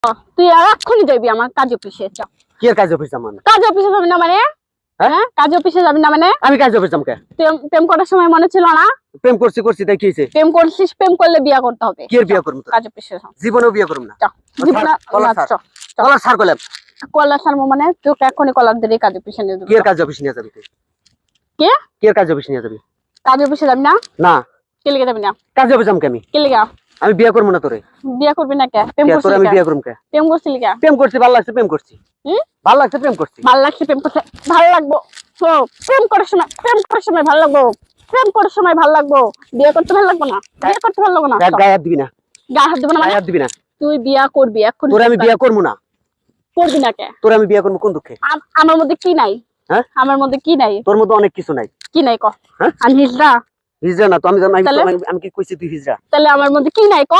তুই আর এক্ষুনি যাবি আমার কাজ অফিসে। চ। কি এর কাজ অফিস আমার? কাজ অফিসে যাবি না মানে? হ্যাঁ, কাজ অফিসে যাবি না মানে? আমি কাজ অফিস আমাকে প্রেম করার সময় মনে ছিল না? প্রেম করছি তাই কি হইছে? প্রেম করছিস, প্রেম করলে বিয়ে করতে হবে। কি এর বিয়ে করব? কাজ অফিসে যাও। জীবনেও বিয়ে করব না। চ। জীবনে চ। কলার ছাড় কইলাম। কলার ছাড়বো মানে? তোকে এক্ষুনি কলার ধরে কাজ অফিসে নিয়ে যাবো। কি এর কাজ অফিস নিয়ে যাবি তুই? কে? কি এর কাজ অফিস নিয়ে যাবি? কাজ অফিসে যাবি না? না। কে লিখে যাবি না? কাজ অফিস আমি কে লিখে? আমি বিয়ে করব না তোরে। বিয়ে করবি না কে? প্রেম করছিস? আমি বিয়ে করব কে? প্রেম করছিস কে? প্রেম করছি, ভালো লাগছে প্রেম করছি। ভালো লাগছে প্রেম করছি। ভালো লাগছে প্রেম করতে ভালো লাগবো। তো প্রেম করার সময় ভালো লাগবো। প্রেম করার সময় ভালো লাগবো। বিয়ে করতে ভালো লাগবে না? বিয়ে করতে ভালো লাগবে না? গায়ে হাত দিবি না। গায়ে হাত দিব না মানে? গায়ে হাত দিবি না। তুই বিয়ে করবি এক্ষুনি। তোরে আমি বিয়ে করব না। করবি না কে? তোরে আমি বিয়ে করব কোন দুঃখে? আমার মধ্যে কি নাই? হ্যাঁ, আমার মধ্যে কি নাই? তোর মধ্যে অনেক কিছু নাই। কি নাই ক? হ্যাঁ, আমি হিজড়া? হিজড়া না তো আমি কি কইছি তুই হিজড়া? তাহলে আমার মধ্যে কি নাই ক?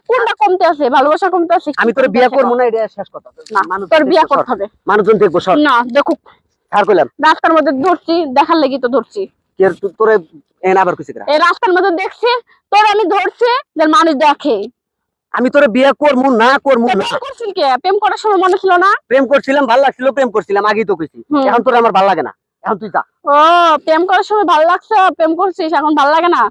কোনটা কমতে আছে? ভালোবাসা কমতে আছে? আমি তোরে বিয়ে করব না, এটা শেষ কথা। মানুষ তোর বিয়ে করতে হবে। মানুষজন দেখবো সর। না দেখুক। ছাড় কইলাম। রাস্তার মধ্যে ধরছি, দেখার লাগি তো ধরছি। কি আর তোরে এন আবার কইছি করা? এই রাস্তার মধ্যে দেখছি তোর আমি ধরছি যে মানুষ দেখে। আমি তোরে বিয়ে করব না না। করছিস কে? প্রেম করার সময় মনে ছিল না? প্রেম করছিলাম, ভালো লাগছিল, প্রেম করছিলাম, আগেই তো কইছি। এখন তোরে আমার ভালো লাগে না। এখন তুই যা। ও, প্রেম করার সময় ভালো লাগছে, প্রেম করছিস, এখন ভালো লাগে না?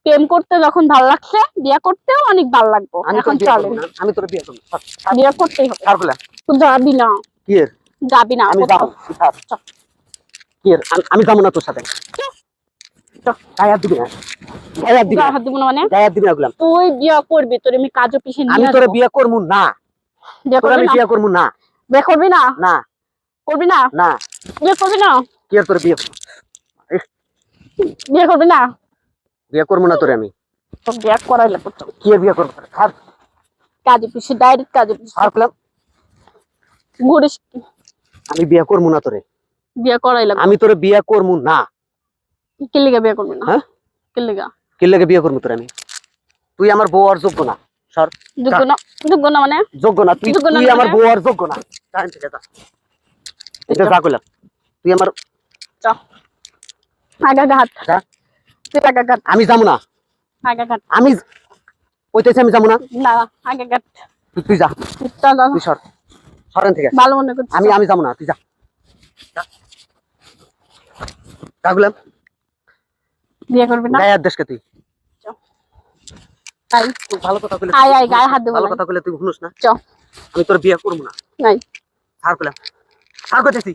প্রেম করতে যখন ভালো লাগছে, বিয়ে করতেও অনেক ভালো লাগবে। এখন চলে না। আমি তোরে বিয়ে করব। বিয়ে করতেই হবে। ছাড় কইলাম। তুই যাবি না। কি এর? যাবি না। আমি যাব। কি এর? আমি যাব না তোর সাথে। গায়ে হাত দিবি না। গায়ে হাত দিবি না। গায়ে হাত দিব না মানে? গায়ে হাত দিবি না কইলাম। তুই বিয়ে করবি, তোর আমি কাজ অফিসে নিয়ে আমি আসবো। তোরে বিয়ে করব না। বিয়ে তোরে করবি আমি না? বিয়ে করব না। বিয়ে করবি না? না। করবি না? না। বিয়ে করবি না? কি আর তোরে বিয়ে? বিয়ে করবি না? বিয়ে করব না তোরে আমি। তো বিয়ে করাইলে করতে কি আর বিয়ে করব? ছাড়। কাজ অফিসে, ডাইরেক্ট কাজ অফিসে। ছাড় কইলাম। ঘুরিস। আমি বিয়ে করব না তোরে। বিয়ে করাইলে আমি তোরে বিয়ে করব না। কি লিগা বিয়ে করবি না? হ্যাঁ, কি লিগা? কি লাগে বিয়ে করব তোরে আমি? তুই আমার বউ আর যোগ্য না। সর। যোগ্য না? যোগ্য না মানে? যোগ্য না তুই। তুই আমার বউ আর যোগ্য না। জান থেকে যা। এটা যা কইলাম। তুই আমার চ। আগা ঘাট। যা। তুই আগা ঘাট। আমি যাবো না। আগা ঘাট। আমি কইতেছি আমি যাবো না। না, আগা ঘাট। তুই যা। চল চল। তুই সর। সরেন থেকে। ভালো মনে করছিস। আমি যাবো না, তুই যা। যা কইলাম। বিয়ে করবি না? গায়ে হাত দেশকে তুই। আই। তুই ভালো কথা কইলে। আই আই গায়ে হাত দেব। ভালো কথা কইলে তুই শুনস না। চ। আমি তোর বিয়ে করব না। নাই। ছাড় কইলাম। ছাড় কইতেছি।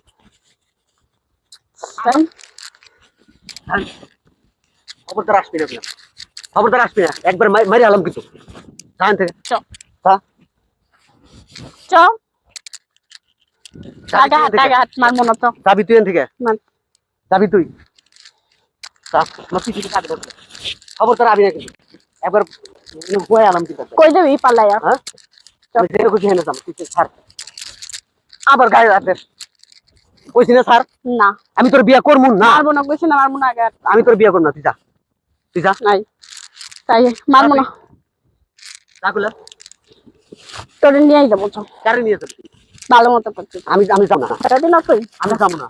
খবরদার আসবি না কইলাম। খবরদার আসবি না। একবার মারি আলম কিছু। জান থেকে। চ। যা। চ। আগা হাত মারবো না তো। যাবি তুই এখান থেকে। মান। যাবি তুই। যা। মাসি কিছু কাটে বল। খবরদার আবি না কিছু। একবার বয় আলম কিছু। কই যাবি পালায়া? হ্যাঁ? আমি যেতে খুশি হেনে যাম। তুই ছাড়। আবার গায়ে হাত দেশ। কইছি না স্যার? না। আমি তোর বিয়ে করব না। মারবো না কইছি না, মারবো না আগা। আমি তোর বিয়ে করব না, তুই যা। তুই যা। নাই। তাই মারবো না। যা কইলা। তোরে নিয়ে যাবো। চ। কারে নিয়ে যাবি? ভালো মতো করছিস। আমি যাব না। এটা দিন তুই। আমি যাব না।